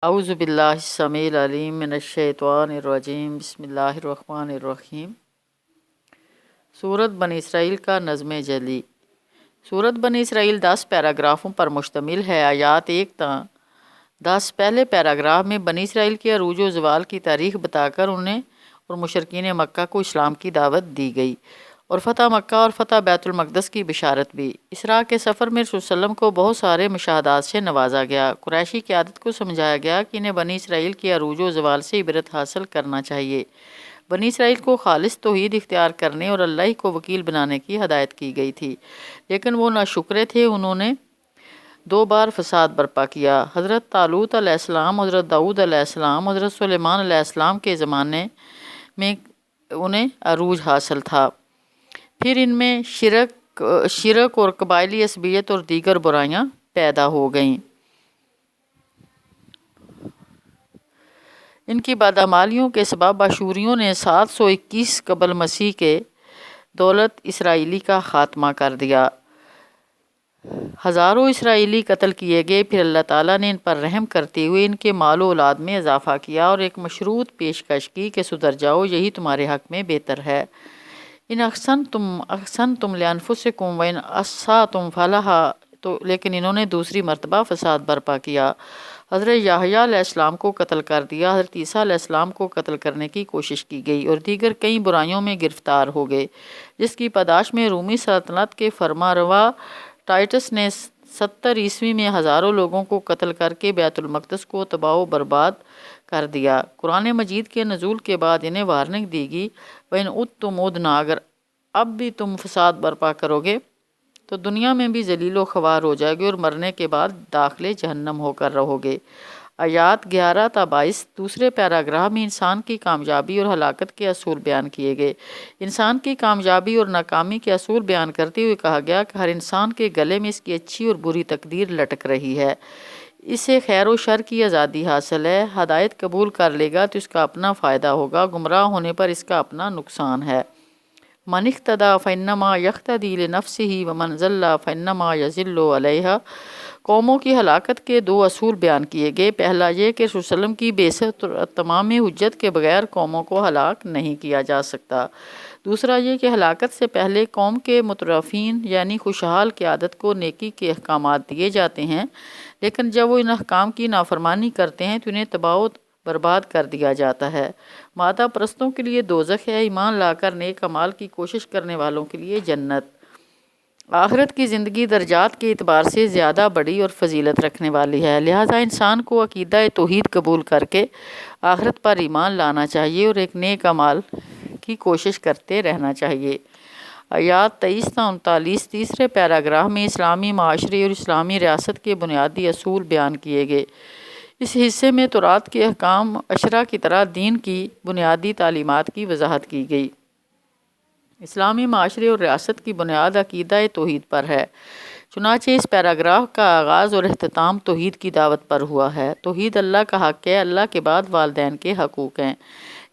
اعوذ باللہ السمیع العلیم من الشیطان الرجیم بسم اللہ الرحمن الرحیم۔ سورت بنی اسرائیل کا نظم جلی۔ سورت بنی اسرائیل 10 پیراگرافوں پر مشتمل ہے۔ آیات 1 تا 10 پہلے پیراگراف میں بنی اسرائیل کے عروج و زوال کی تاریخ بتا کر انہیں اور مشرکین مکہ کو اسلام کی دعوت دی گئی اور فتح مکہ اور فتح بیت المقدس کی بشارت بھی۔ اسراء کے سفر میں رسول صلی اللہ علیہ وسلم کو بہت سارے مشاہدات سے نوازا گیا۔ قریشی قیادت کو سمجھایا گیا کہ انہیں بنی اسرائیل کے عروج و زوال سے عبرت حاصل کرنا چاہیے۔ بنی اسرائیل کو خالص توحید اختیار کرنے اور اللہ ہی کو وکیل بنانے کی ہدایت کی گئی تھی، لیکن وہ ناشکرے تھے۔ انہوں نے 2 بار فساد برپا کیا۔ حضرت طالوت علیہ السلام، حضرت داؤد علیہ السلام، حضرت سلیمان علیہ السلام کے زمانے میں انہیں عروج حاصل تھا۔ پھر ان میں شرک اور قبائلی عصبیت اور دیگر برائیاں پیدا ہو گئیں۔ ان کی بدعمالیوں کے سبب اشوریوں نے 721 قبل مسیح کے دولت اسرائیلی کا خاتمہ کر دیا۔ ہزاروں اسرائیلی قتل کیے گئے۔ پھر اللہ تعالیٰ نے ان پر رحم کرتے ہوئے ان کے مال و اولاد میں اضافہ کیا اور ایک مشروط پیشکش کی کہ سدھر جاؤ، یہی تمہارے حق میں بہتر ہے۔ ان احسنتم لانفسکم وان اسأتم فلہا، لیکن انہوں نے دوسری مرتبہ فساد برپا کیا۔ حضرت یحییٰ علیہ السلام کو قتل کر دیا۔ حضرت عیسیٰ علیہ السلام کو قتل کرنے کی کوشش کی گئی اور دیگر کئی برائیوں میں گرفتار ہو گئے، جس کی پاداش میں رومی سلطنت کے فرما روا ٹائٹس نے 70 عیسوی میں ہزاروں لوگوں کو قتل کر کے بیت المقدس کو تباہ و برباد کر دیا۔ قرآن مجید کے نزول کے بعد انہیں وارننگ دی گئی، وَإِنْ عُدْتُمْ عُدْنَا، اگر اب بھی تم فساد برپا کرو گے تو دنیا میں بھی ذلیل و خوار ہو جائے گے اور مرنے کے بعد داخلے جہنم ہو کر رہو گے۔ آیات 11 تا 22 دوسرے پیراگراف میں انسان کی کامیابی اور ہلاکت کے اصول بیان کیے گئے۔ انسان کی کامیابی اور ناکامی کے اصول بیان کرتے ہوئے کہا گیا کہ ہر انسان کے گلے میں اس کی اچھی اور بری تقدیر لٹک رہی ہے، اسے خیر و شر کی آزادی حاصل ہے۔ ہدایت قبول کر لے گا تو اس کا اپنا فائدہ ہوگا، گمراہ ہونے پر اس کا اپنا نقصان ہے۔ من اہتدی فانما یہتدی لنفسہ ومن ضل فانما یضل علیہا۔ قوموں کی ہلاکت کے 2 اصول بیان کیے گئے۔ پہلا یہ کہ رسول صلی اللہ علیہ وسلم کی بعثت اور تمام حجت کے بغیر قوموں کو ہلاک نہیں کیا جا سکتا۔ دوسرا یہ کہ ہلاکت سے پہلے قوم کے مترفین یعنی خوشحال قیادت کو نیکی کے احکامات دیے جاتے ہیں، لیکن جب وہ ان احکام کی نافرمانی کرتے ہیں تو انہیں تباہ و برباد کر دیا جاتا ہے۔ مادہ پرستوں کے لیے دوزخ ہے، ایمان لا کر نیک اعمال کی کوشش کرنے والوں کے لیے جنت۔ آخرت کی زندگی درجات کے اعتبار سے زیادہ بڑی اور فضیلت رکھنے والی ہے، لہٰذا انسان کو عقیدہ توحید قبول کر کے آخرت پر ایمان لانا چاہیے اور ایک نیک اعمال کی کوشش کرتے رہنا چاہیے۔ آیات 23 تا 39 تیسرے پیراگراف میں اسلامی معاشرے اور اسلامی ریاست کے بنیادی اصول بیان کیے گئے۔ اس حصے میں تورات کے احکام 10 کی طرح دین کی بنیادی تعلیمات کی وضاحت کی گئی۔ اسلامی معاشرے اور ریاست کی بنیاد عقیدہ توحید پر ہے، چنانچہ اس پیراگراف کا آغاز اور اختتام توحید کی دعوت پر ہوا ہے۔ توحید اللہ کا حق ہے، اللہ کے بعد والدین کے حقوق ہیں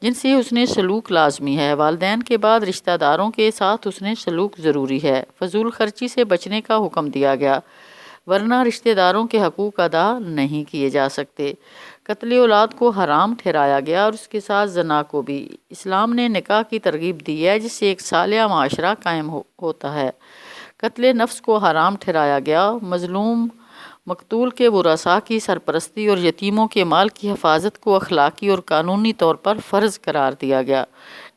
جن سے حسن سلوک لازمی ہے، والدین کے بعد رشتہ داروں کے ساتھ حسن سلوک ضروری ہے۔ فضول خرچی سے بچنے کا حکم دیا گیا، ورنہ رشتہ داروں کے حقوق ادا نہیں کیے جا سکتے۔ قتل اولاد کو حرام ٹھہرایا گیا اور اس کے ساتھ زنا کو بھی۔ اسلام نے نکاح کی ترغیب دی ہے جس سے ایک صالح معاشرہ قائم ہوتا ہے۔ قتل نفس کو حرام ٹھہرایا گیا، مظلوم مقتول کے ورثاء کی سرپرستی اور یتیموں کے مال کی حفاظت کو اخلاقی اور قانونی طور پر فرض قرار دیا گیا۔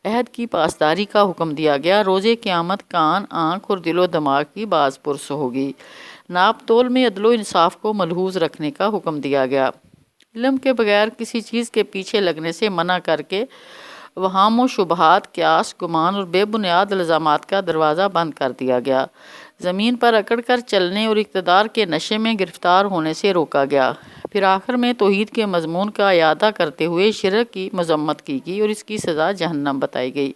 عہد کی پاسداری کا حکم دیا گیا، روز قیامت کان، آنکھ اور دل و دماغ کی باز پرس ہوگی۔ ناپ تول میں عدل و انصاف کو ملحوظ رکھنے کا حکم دیا گیا، علم کے بغیر کسی چیز کے پیچھے لگنے سے منع کر کے وہام و شبہات، قیاس، گمان اور بے بنیاد الزامات کا دروازہ بند کر دیا گیا۔ زمین پر اکڑ کر چلنے اور اقتدار کے نشے میں گرفتار ہونے سے روکا گیا۔ پھر آخر میں توحید کے مضمون کا اعادہ کرتے ہوئے شرک کی مذمت کی گئی اور اس کی سزا جہنم بتائی گئی۔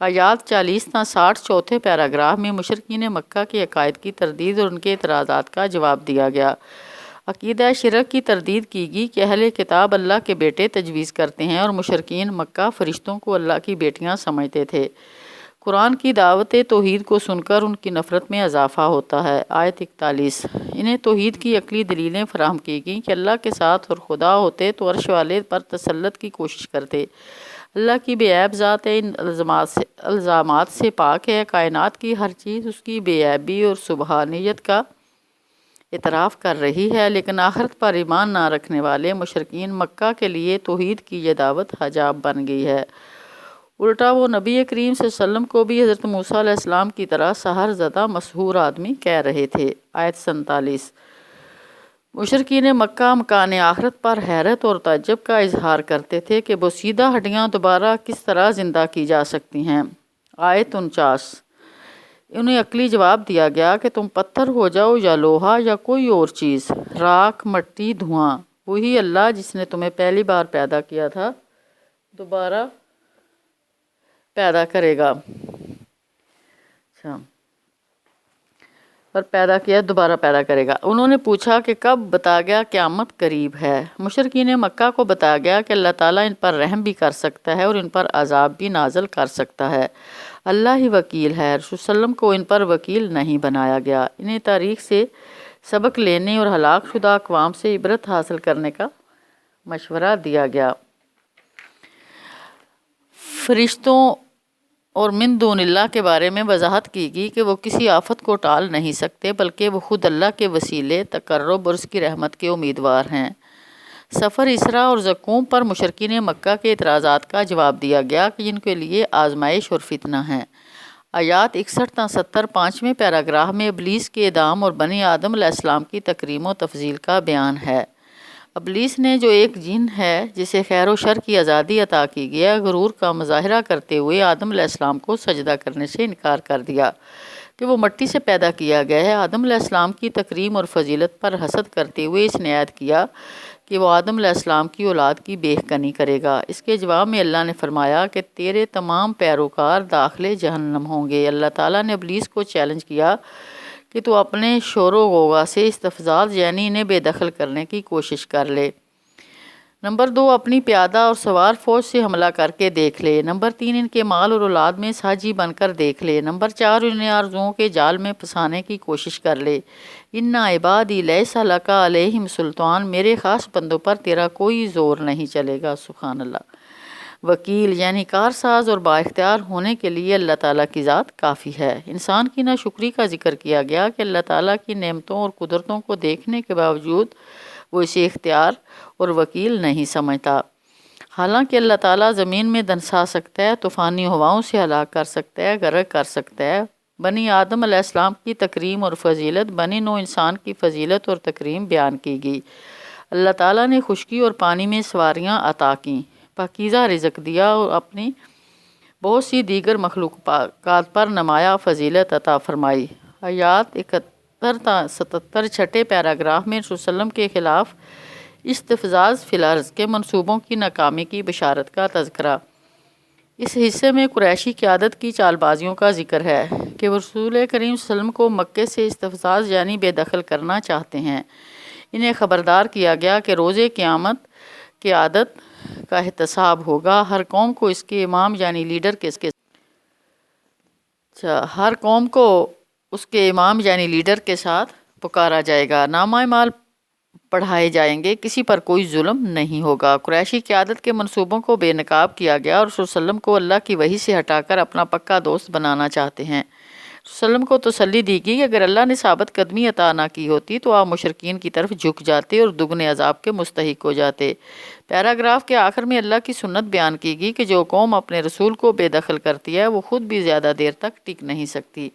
آیات 40 تا 60 چوتھے پیراگراف میں مشرکین مکہ کے عقائد کی تردید اور ان کے اعتراضات کا جواب دیا گیا۔ عقیدہ شرک کی تردید کی گئی کہ اہل کتاب اللہ کے بیٹے تجویز کرتے ہیں اور مشرکین مکہ فرشتوں کو اللہ کی بیٹیاں سمجھتے تھے۔ قرآن کی دعوت توحید کو سن کر ان کی نفرت میں اضافہ ہوتا ہے۔ آیت 41۔ انہیں توحید کی عقلی دلیلیں فراہم کی گئیں کہ اللہ کے ساتھ اور خدا ہوتے تو عرش والے پر تسلط کی کوشش کرتے۔ اللہ کی بے عیب ذات ہے، ان الزامات سے پاک ہے۔ کائنات کی ہر چیز اس کی بے عیبی اور سبحانیت کا اعتراف کر رہی ہے، لیکن آخرت پر ایمان نہ رکھنے والے مشرکین مکہ کے لیے توحید کی یہ دعوت حجاب بن گئی ہے۔ الٹا وہ نبی کریم صلی اللہ علیہ وسلم کو بھی حضرت موسیٰ علیہ السلام کی طرح سحر زدہ مسحور آدمی کہہ رہے تھے۔ آیت 47۔ مشرکین مکہ مکان آخرت پر حیرت اور تعجب کا اظہار کرتے تھے کہ بوسیدہ ہڈیاں دوبارہ کس طرح زندہ کی جا سکتی ہیں۔ آیت 49۔ انہیں عقلی جواب دیا گیا کہ تم پتھر ہو جاؤ یا لوہا یا کوئی اور چیز، راکھ، مٹی، دھواں، وہی اللہ جس نے تمہیں پہلی بار پیدا کیا تھا دوبارہ پیدا کرے گا۔ اچھا، اور پیدا کیا دوبارہ پیدا کرے گا۔ انہوں نے پوچھا کہ کب؟ بتا گیا قیامت قریب ہے۔ مشرکین مکہ کو بتایا گیا کہ اللہ تعالیٰ ان پر رحم بھی کر سکتا ہے اور ان پر عذاب بھی نازل کر سکتا ہے۔ اللہ ہی وکیل ہے۔ رسول صلی اللہ علیہ وسلم کو ان پر وکیل نہیں بنایا گیا۔ انہیں تاریخ سے سبق لینے اور ہلاک شدہ اقوام سے عبرت حاصل کرنے کا مشورہ دیا گیا۔ فرشتوں اور من دون اللہ کے بارے میں وضاحت کی گئی کہ وہ کسی آفت کو ٹال نہیں سکتے، بلکہ وہ خود اللہ کے وسیلے، تقرب اور اس کی رحمت کے امیدوار ہیں۔ سفر اسرا اور زقوم پر مشرکین مکہ کے اعتراضات کا جواب دیا گیا کہ جن کے لیے آزمائش اور فتنہ ہے۔ آیات 61 تا 70 5ویں پیراگراف میں ابلیس کے اعدام اور بنی آدم علیہ السلام کی تکریم و تفضیل کا بیان ہے۔ ابلیس نے جو ایک جن ہے جسے خیر و شر کی آزادی عطا کی گیا، غرور کا مظاہرہ کرتے ہوئے آدم علیہ السلام کو سجدہ کرنے سے انکار کر دیا کہ وہ مٹی سے پیدا کیا گیا ہے۔ آدم علیہ السلام کی تکریم اور فضیلت پر حسد کرتے ہوئے اس نے عہد کیا کہ وہ آدم علیہ السلام کی اولاد کی بے حقنی کرے گا۔ اس کے جواب میں اللہ نے فرمایا کہ تیرے تمام پیروکار داخل جہنم ہوں گے۔ اللہ تعالیٰ نے ابلیس کو چیلنج کیا کہ تو اپنے شور و غوغا سے استفزاز یعنی انہیں بے دخل کرنے کی کوشش کر لے۔ نمبر 2، اپنی پیادہ اور سوار فوج سے حملہ کر کے دیکھ لے۔ نمبر 3، ان کے مال اور اولاد میں ساجی بن کر دیکھ لے۔ نمبر 4، انہیں آرزوؤں کے جال میں پھنسانے کی کوشش کر لے۔ ان عبادی لیس لک علیہم سلطان، میرے خاص بندوں پر تیرا کوئی زور نہیں چلے گا۔ سبحان اللہ۔ وکیل یعنی کارساز اور با اختیار ہونے کے لیے اللہ تعالیٰ کی ذات کافی ہے۔ انسان کی ناشکری کا ذکر کیا گیا کہ اللہ تعالیٰ کی نعمتوں اور قدرتوں کو دیکھنے کے باوجود وہ اسے اختیار اور وکیل نہیں سمجھتا۔ حالانکہ اللہ تعالیٰ زمین میں دنسا سکتا ہے، طوفانی ہواؤں سے ہلاک کر سکتا ہے، غرق کر سکتا ہے۔ بنی آدم علیہ السلام کی تکریم اور فضیلت، بنی نوع انسان کی فضیلت اور تکریم بیان کی گئی۔ اللہ تعالیٰ نے خشکی اور پانی میں سواریاں عطا کیں، پاکیزہ رزق دیا اور اپنی بہت سی دیگر مخلوقات پر نمایاں فضیلت عطا فرمائی۔ آیات 71 تا 77 چھٹے پیراگراف میں رسول صلی اللہ علیہ وسلم کے خلاف استفزاز فی الارض کے منصوبوں کی ناکامی کی بشارت کا تذکرہ۔ اس حصے میں قریشی قیادت کی چال بازیوں کا ذکر ہے کہ وہ رسول کریم صلی اللہ علیہ وسلم کو مکے سے استفزاز یعنی بے دخل کرنا چاہتے ہیں۔ انہیں خبردار کیا گیا کہ روز قیامت قیادت کا احتساب ہوگا۔ ہر قوم کو اس کے امام یعنی لیڈر کے ساتھ پکارا جائے گا۔ نامہ اعمال پڑھائے جائیں گے، کسی پر کوئی ظلم نہیں ہوگا۔ قریشی قیادت کے منصوبوں کو بے نقاب کیا گیا اور رسول صلی اللہ علیہ وسلم کو اللہ کی وحی سے ہٹا کر اپنا پکا دوست بنانا چاہتے ہیں۔ رسول صلی اللہ علیہ وسلم کو تسلی دی گئی کہ اگر اللہ نے ثابت قدمی عطا نہ کی ہوتی تو آپ مشرکین کی طرف جھک جاتے اور دگنے عذاب کے مستحق ہو جاتے۔ پیراگراف کے آخر میں اللہ کی سنت بیان کی گئی کہ جو قوم اپنے رسول کو بے دخل کرتی ہے وہ خود بھی زیادہ دیر تک ٹک نہیں سکتی۔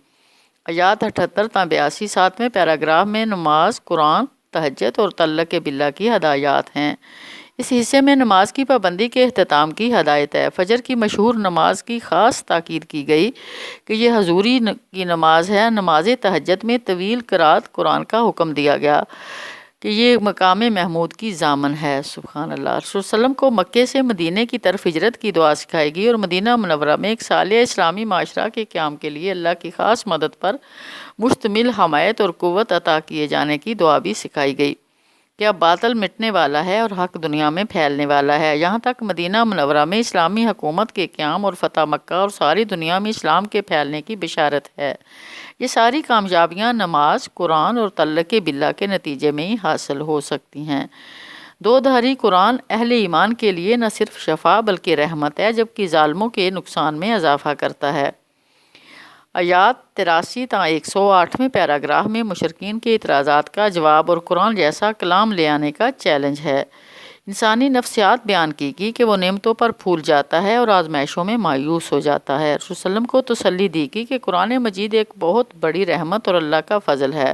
آیات 78 تا 82 7ویں پیراگراف میں نماز، قرآن، تہجد اور تعلق باللہ کی ہدایات ہیں۔ اس حصے میں نماز کی پابندی کے اہتمام کی ہدایت ہے۔ فجر کی مشہور نماز کی خاص تاکید کی گئی کہ یہ حضوری کی نماز ہے۔ نماز تہجد میں طویل قرات قرآن کا حکم دیا گیا کہ یہ مقام محمود کی ضامن ہے۔ سبحان اللہ۔ رسول صلی اللہ علیہ وسلم کو مکے سے مدینے کی طرف ہجرت کی دعا سکھائی گئی اور مدینہ منورہ میں ایک صالح اسلامی معاشرہ کے قیام کے لیے اللہ کی خاص مدد پر مشتمل حمایت اور قوت عطا کیے جانے کی دعا بھی سکھائی گئی۔ کہ اب باطل مٹنے والا ہے اور حق دنیا میں پھیلنے والا ہے۔ یہاں تک مدینہ منورہ میں اسلامی حکومت کے قیام اور فتح مکہ اور ساری دنیا میں اسلام کے پھیلنے کی بشارت ہے۔ یہ ساری کامیابیاں نماز، قرآن اور تعلق باللہ کے نتیجے میں ہی حاصل ہو سکتی ہیں۔ دو دھاری قرآن اہل ایمان کے لیے نہ صرف شفا بلکہ رحمت ہے، جبکہ ظالموں کے نقصان میں اضافہ کرتا ہے۔ آیات 83 تا 108ویں پیراگراف میں مشرکین کے اعتراضات کا جواب اور قرآن جیسا کلام لے آنے کا چیلنج ہے۔ انسانی نفسیات بیان کی گئی کہ وہ نعمتوں پر پھول جاتا ہے اور آزمائشوں میں مایوس ہو جاتا ہے۔ رسول صلی اللہ علیہ وسلم کو تسلی دی گئی کہ قرآن مجید ایک بہت بڑی رحمت اور اللہ کا فضل ہے۔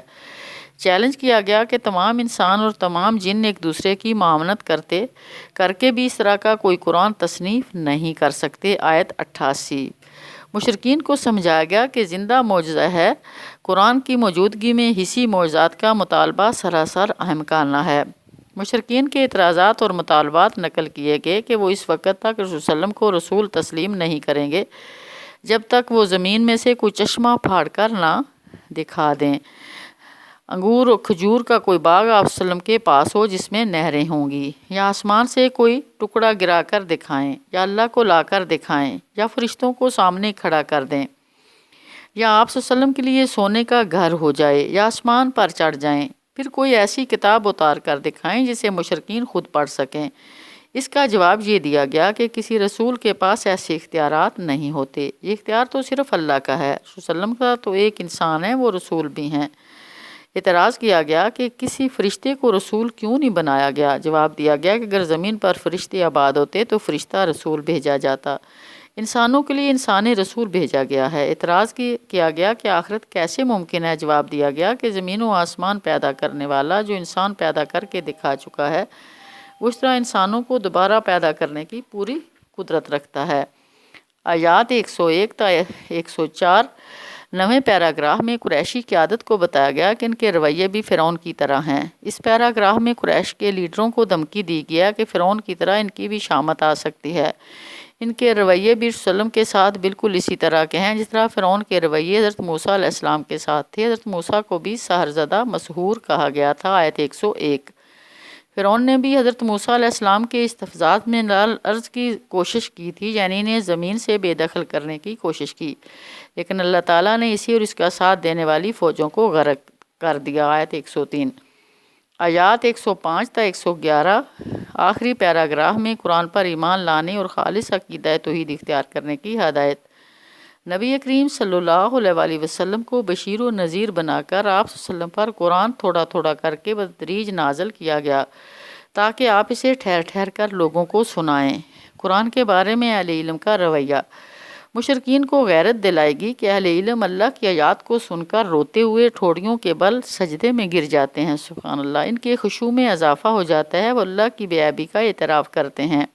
چیلنج کیا گیا کہ تمام انسان اور تمام جن ایک دوسرے کی معاونت کر کے بھی اس طرح کا کوئی قرآن تصنیف نہیں کر سکتے۔ آیت 88۔ مشرکین کو سمجھایا گیا کہ زندہ معجزہ ہے۔ قرآن کی موجودگی میں حسی معجزات کا مطالبہ سراسر احمقانہ ہے۔ مشرکین کے اعتراضات اور مطالبات نقل کیے گئے کہ وہ اس وقت تک رسول صلی اللہ علیہ وسلم کو رسول تسلیم نہیں کریں گے جب تک وہ زمین میں سے کوئی چشمہ پھاڑ کر نہ دکھا دیں، انگور اور کھجور کا کوئی باغ آپ صلی اللہ علیہ وسلم کے پاس ہو جس میں نہریں ہوں گی، یا آسمان سے کوئی ٹکڑا گرا کر دکھائیں، یا اللہ کو لا کر دکھائیں، یا فرشتوں کو سامنے کھڑا کر دیں، یا آپ صلی اللہ علیہ وسلم کے لیے سونے کا گھر ہو جائے، یا آسمان پر چڑھ جائیں، پھر کوئی ایسی کتاب اتار کر دکھائیں جسے مشرکین خود پڑھ سکیں۔ اس کا جواب یہ دیا گیا کہ کسی رسول کے پاس ایسے اختیارات نہیں ہوتے، یہ اختیار تو صرف اللہ کا ہے۔ رسول صلی اللہ علیہ وسلم کا تو ایک انسان ہے، وہ رسول بھی ہیں۔ اعتراض کیا گیا کہ کسی فرشتے کو رسول کیوں نہیں بنایا گیا؟ جواب دیا گیا کہ اگر زمین پر فرشتے آباد ہوتے تو فرشتہ رسول بھیجا جاتا، انسانوں کے لیے انسانی رسول بھیجا گیا ہے۔ اعتراض کیا گیا کہ آخرت کیسے ممکن ہے؟ جواب دیا گیا کہ زمین و آسمان پیدا کرنے والا جو انسان پیدا کر کے دکھا چکا ہے، وہ اس طرح انسانوں کو دوبارہ پیدا کرنے کی پوری قدرت رکھتا ہے۔ آیات 101 تا 104 نویں پیراگراف میں قریشی قیادت کو بتایا گیا کہ ان کے رویے بھی فرعون کی طرح ہیں۔ اس پیراگراف میں قریش کے لیڈروں کو دھمکی دی گیا کہ فرعون کی طرح ان کی بھی شامت آ سکتی ہے۔ ان کے رویے بھی رسول اللہ کے ساتھ بالکل اسی طرح کے ہیں جس طرح فرعون کے رویے حضرت موسیٰ علیہ السلام کے ساتھ تھے۔ حضرت موسیٰ کو بھی سحر زدہ مسحور کہا گیا تھا۔ آیت 101۔ فرعون نے بھی حضرت موسیٰ علیہ السلام کے استفزاز میں عرض کی کوشش کی تھی، یعنی انہیں زمین سے بے دخل کرنے کی کوشش کی، لیکن اللہ تعالیٰ نے اسی اور اس کا ساتھ دینے والی فوجوں کو غرق کر دیا۔ آیت 103۔ آیات 105 تا 111 آخری پیراگراف میں قرآن پر ایمان لانے اور خالص عقیدہ توحید اختیار کرنے کی ہدایت۔ نبی کریم صلی اللہ علیہ وآلہ وسلم کو بشیر و نذیر بنا کر آپ صلی اللہ علیہ وسلم پر قرآن تھوڑا تھوڑا کر کے بتدریج نازل کیا گیا تاکہ آپ اسے ٹھہر ٹھہر کر لوگوں کو سنائیں۔ قرآن کے بارے میں اہل علم کا رویہ۔ مشرکین کو غیرت دلائے گی کہ اہل علم اللہ کی آیات کو سن کر روتے ہوئے ٹھوڑیوں کے بل سجدے میں گر جاتے ہیں۔ سبحان اللہ، ان کے خشوع میں اضافہ ہو جاتا ہے، وہ اللہ کی بے عیبی کا اعتراف کرتے ہیں۔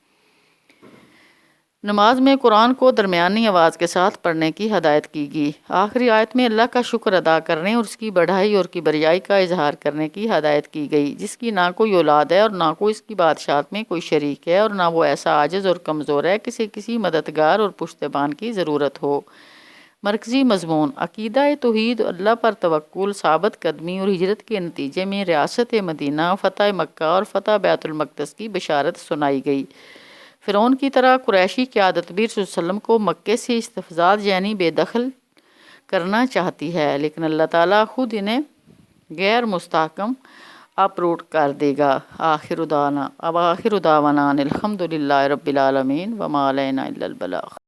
نماز میں قرآن کو درمیانی آواز کے ساتھ پڑھنے کی ہدایت کی گئی۔ آخری آیت میں اللہ کا شکر ادا کرنے اور اس کی بڑائی اور کبریائی کا اظہار کرنے کی ہدایت کی گئی، جس کی نہ کوئی اولاد ہے اور نہ کوئی اس کی بادشاہت میں کوئی شریک ہے، اور نہ وہ ایسا عاجز اور کمزور ہے کسی مددگار اور پشتبان کی ضرورت ہو۔ مرکزی مضمون: عقیدہ توحید، اللہ پر توکل، ثابت قدمی اور ہجرت کے نتیجے میں ریاست مدینہ، فتح مکہ اور فتح بیت المقدس کی بشارت سنائی گئی۔ فرعون کی طرح قریشی قیادت بھی رسول صلی اللہ علیہ وسلم کو مکے سے استفزاز یعنی بے دخل کرنا چاہتی ہے، لیکن اللہ تعالیٰ خود انہیں غیر مستحکم اپروٹ کر دے گا۔ آخر دعوانا الحمدللہ رب العالمین وما علینا الا البلاغ۔